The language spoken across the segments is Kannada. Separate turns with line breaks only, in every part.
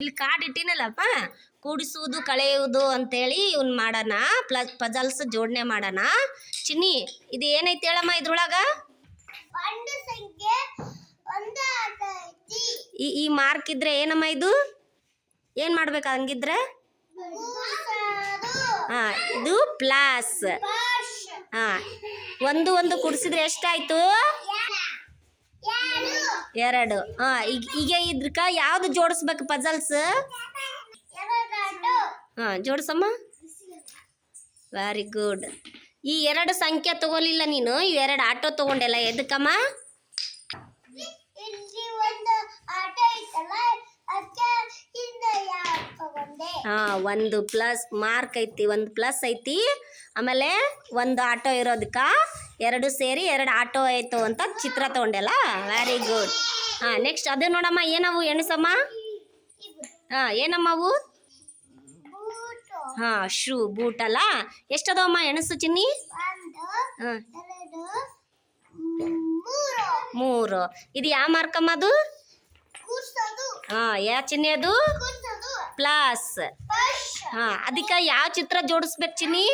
ಇಲ್ಲಿ ಕಾರ್ಡ್ ಇಟ್ಟಿನಲ್ಲಪ್ಪ, ಕೂಡಿಸುವುದು ಕಳೆಯುವುದು ಅಂತೇಳಿ ಇವ್ನ ಮಾಡೋಣ. ಪಜಲ್ಸ್ ಜೋಡಣೆ ಮಾಡೋಣ. ಚಿನ್ನಿ, ಇದು ಏನೈತಿ ಹೇಳಮ್ಮ ಇದ್ರೊಳಗ? ಈ ಮಾರ್ಕ್ ಇದ್ರೆ ಏನಮ್ಮ ಇದು? ಏನ್ ಮಾಡ್ಬೇಕು ಹಂಗಿದ್ರೆ? ಹಾ, ಇದು ಪ್ಲಸ್. ಹಾ, ಒಂದು ಒಂದು ಕೂಡಿಸಿದ್ರೆ ಎಷ್ಟಾಯ್ತು? 2. ಹಾ, ಈಗ ಇದ್ರಕ ಯಾವ್ದು ಜೋಡಿಸ್ಬೇಕು ಪಜಲ್ಸ್? ಹಾ, ಜೋಡಿಸಮ್ಮ. Very good. ಈ 2 ಸಂಖ್ಯೆ ತಗೊಲಿಲ್ಲ ನೀನು, ಈ 2 ಆಟೋ ತಗೊಂಡೆಲ್ಲ ಎದಕ್ಕಮ್ಮ? ಹಾ, ಒಂದು ಪ್ಲಸ್ ಮಾರ್ಕ್ ಐತಿ, ಒಂದು ಪ್ಲಸ್ ಐತಿ, ಆಮೇಲೆ ಒಂದು ಆಟೋ ಇರೋದಕ್ಕ 2 ಸೇರಿ 2 ಆಟೋ ಆಯ್ತು ಅಂತ ಚಿತ್ರ ತಗೊಂಡೆಲ್ಲ. Very good. ಹಾ, ನೆಕ್ಸ್ಟ್ ಅದೇ ನೋಡಮ್ಮ, ಏನವು ಎಣಸಮ್ಮ? ಹಾ, ಏನಮ್ಮ ಅವು? ಹಾ, ಶೂ, ಬೂಟ್ ಅಲ್ಲ. ಎಷ್ಟದವಮ್ಮ ಎಣಸು ಚಿನ್ನಿ? 3. ಇದು ಯಾವ ಮಾರ್ಕಮ್ಮ ಅದು? ಹಾ, ಯಾವ ಚಿನ್ನಿ ಅದು? ಪ್ಲಸ್. ಹಾ, ಅದಕ್ಕೆ ಯಾವ ಚಿತ್ರ ಜೋಡಿಸ್ಬೇಕು ಚಿನ್ನಿ?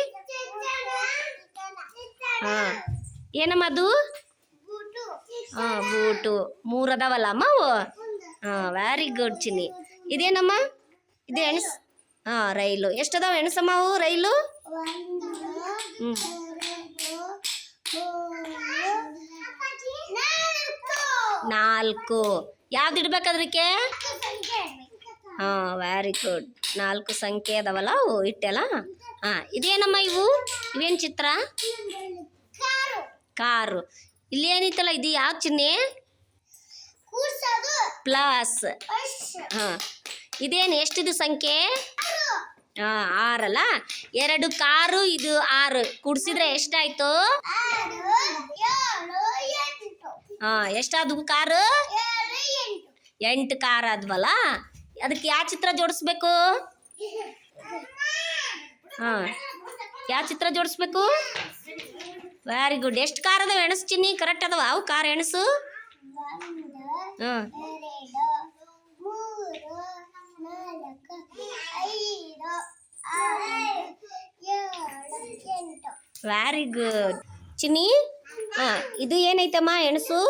ಹಾ, ಏನಮ್ಮ ಅದು? ಹಾ, ಬೂಟು. 3 ಅದಾವಲ್ಲ ಅಮ್ಮ ಅವು? ಹಾ, ವೆರಿ ಗುಡ್ ಚಿನ್ನಿ. ಇದೇನಮ್ಮ? ಇದು ಎಣಸ್. ಹಾ, ರೈಲು. ಎಷ್ಟದಾವ ಎಣಸಮ್ಮ ಅವು ರೈಲು? 4. ಯಾವ್ದು ಇಡ್ಬೇಕು ಅದಕ್ಕೆ? ಹಾ, ವೆರಿ ಗುಡ್. 4 ಸಂಖ್ಯೆ ಅದಾವಲ್ಲ ಅವು ಇಟ್ಟೆಲ್ಲ. ಹಾ, ಇದೇನಮ್ಮ ಇವು? ಇವೇನು ಚಿತ್ರ? ಕಾರು. ಇಲ್ಲಿ ಏನೈತಲ್ಲ, ಇದು ಯಾವ ಚಿಹ್ನೆ? ಪ್ಲಸ್. ಹಾ, ಇದೇನು ಎಷ್ಟಿದು ಸಂಖ್ಯೆ? ಹಾ, 6 ಅಲ್ಲ. 2 ಕಾರು, ಇದು 6 ಕೂಡಿಸಿದ್ರೆ ಎಷ್ಟಾಯ್ತು? ಹಾ, ಎಷ್ಟಾದವು ಕಾರು? 8 ಕಾರ್ ಆದ್ವಲ್ಲ. ಅದಕ್ಕೆ ಯಾವ ಚಿತ್ರ ಜೋಡಿಸ್ಬೇಕು? ಹಾ, ಯಾವ ಚಿತ್ರ ಜೋಡಿಸ್ಬೇಕು? Very good. ಎಷ್ಟು ಕಾರ್ ಅದಾವ ಎಣಸು ಚಿನ್ನಿ? ಕರೆಕ್ಟ್ ಅದಾವ ಅವು ಕಾರ್ ಎಣಸು? ಹಾಂ, ವೆರಿ ಗುಡ್ ಚಿನ್ನಿ. ಹಾಂ, ಇದು ಏನೈತಮ್ಮ ಎಣಸು?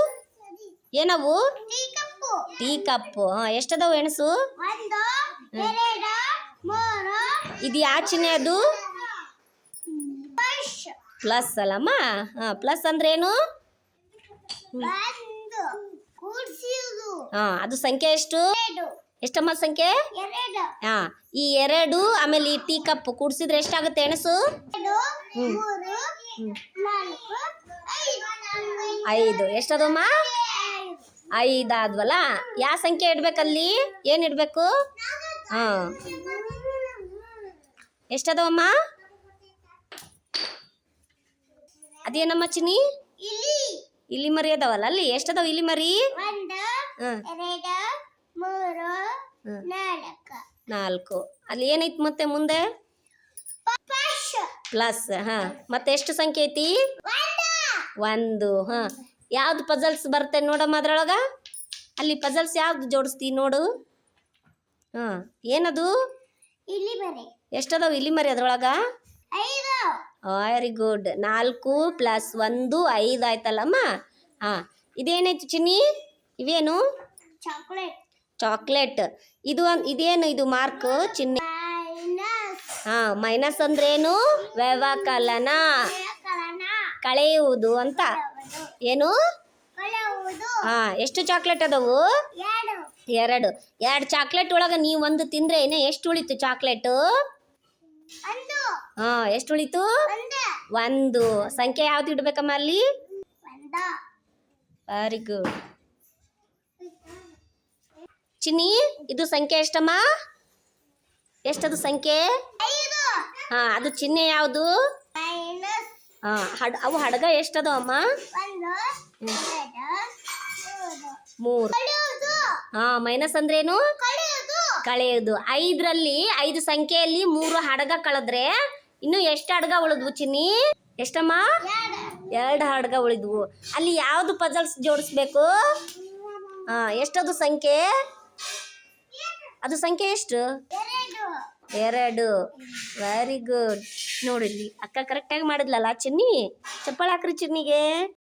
ಏನವು? ಟೀ ಕಪ್ಪು. ಹಾಂ, ಎಷ್ಟದಾವು ಎಣಸು? ಇದು ಯಾವ ಚಿಹ್ನೆ ಅದು? ಪ್ಲಸ್ ಅಲ್ಲಮ್ಮ. ಹಾಂ, ಪ್ಲಸ್ ಅಂದ್ರೆ ಏನು? ಹಾಂ, ಅದು ಸಂಖ್ಯೆ ಎಷ್ಟು? ಎಷ್ಟಮ್ಮ ಸಂಖ್ಯೆ? ಹಾಂ, ಈ 2 ಆಮೇಲೆ ಈ ಟೀ ಕಪ್ ಕೂಡಿಸಿದ್ರೆ ಎಷ್ಟಾಗುತ್ತೆ ಎಣಸು? 5. ಎಷ್ಟದಮ್ಮ? 5 ಆದ್ವಲ್ಲ. ಯಾವ ಸಂಖ್ಯೆ ಇಡ್ಬೇಕಲ್ಲಿ? ಏನು ಇಡಬೇಕು? ಹಾಂ, ಎಷ್ಟದವಮ್ಮ? ಅದೇನಮ್ಮ ಚಿನ್ನಿ? ಇಲ್ಲಿ ಮರಿ ಅದಾವಲ್ಲ ಅಲ್ಲಿ. ಎಷ್ಟದಾವ ಇಲ್ಲಿ ಮರಿ? 4. ಅಲ್ಲಿ ಏನೈತಿ ಮತ್ತೆ ಮುಂದೆ? ಪ್ಲಸ್. ಹಾ, ಮತ್ತೆ ಎಷ್ಟು ಸಂಖ್ಯೆ ಐತಿ? 1. ಹಾ, ಯಾವ್ದು ಪಜಲ್ಸ್ ಬರುತ್ತೆ ನೋಡಮ್ಮ ಅದ್ರೊಳಗ? ಅಲ್ಲಿ ಪಜಲ್ಸ್ ಯಾವ್ದು ಜೋಡಿಸ್ತಿ ನೋಡು. ಹಾ, ಏನದು? ಎಷ್ಟದಾವ ಇಲ್ಲಿ ಮರಿ ಅದ್ರೊಳಗ? Very good. 4 + 1 5 ಆಯ್ತಲ್ಲಮ್ಮ. ಹಾ, ಇದೇನಾಯ್ತು ಚಿನ್ನಿ? ಇವೇನು? ಚಾಕ್ಲೇಟ್. ಇದೇನು ಇದು ಮಾರ್ಕ್ ಚಿಹ್ನೆ? ಹಾ, ಮೈನಸ್ ಅಂದ್ರೇನು? ವ್ಯವಕಲನ, ಕಳೆಯುವುದು ಅಂತ. ಏನು? ಹಾ, ಎಷ್ಟು ಚಾಕ್ಲೇಟ್ ಅದಾವು? 2 ಚಾಕ್ಲೇಟ್ ಒಳಗೆ ನೀವು 1 ತಿಂದ್ರೆ ಏನೇ ಎಷ್ಟು ಉಳಿತು ಚಾಕ್ಲೇಟು? ಹಾ, ಎಷ್ಟು ಉಳಿತು? 1. ಸಂಖ್ಯೆ ಯಾವ್ದು ಇಡ್ಬೇಕಮ್ಮ ಅಲ್ಲಿ? ವೆರಿ ಗುಡ್ ಚಿನ್ನಿ. ಇದು ಸಂಖ್ಯೆ ಎಷ್ಟಮ್ಮ? ಎಷ್ಟದು ಸಂಖ್ಯೆ? ಹಾ, ಅದು ಚಿಹ್ನೆ ಯಾವುದು? ಹಾ, ಅವು ಹಡಗ ಎಷ್ಟದವಮ್ಮ? 3. ಹಾ, ಮೈನಸ್ ಅಂದ್ರೇನು? ಕಳೆಯುವುದು. 5ರಲ್ಲಿ 5 ಸಂಖ್ಯೆಯಲ್ಲಿ 3 ಹಡಗ ಕಳೆದ್ರೆ ಇನ್ನು ಎಷ್ಟು ಹಡಗ ಉಳಿದ್ವು ಚಿನ್ನಿ? ಎಷ್ಟಮ್ಮ? 2 ಹಡಗ ಉಳಿದ್ವು. ಅಲ್ಲಿ ಯಾವ್ದು ಪಜಲ್ಸ್ ಜೋಡಿಸ್ಬೇಕು? ಹಾ, ಎಷ್ಟದು ಸಂಖ್ಯೆ? ಅದು ಸಂಖ್ಯೆ ಎಷ್ಟು? 2. Very good. ನೋಡಿಲ್ಲಿ ಅಕ್ಕ ಕರೆಕ್ಟಾಗಿ ಮಾಡಿದ್ಲಲ್ಲ ಚಿನ್ನಿ. ಚಪ್ಪಾಳೆ ಹಾಕ್ರಿ ಚಿನ್ನಿಗೆ.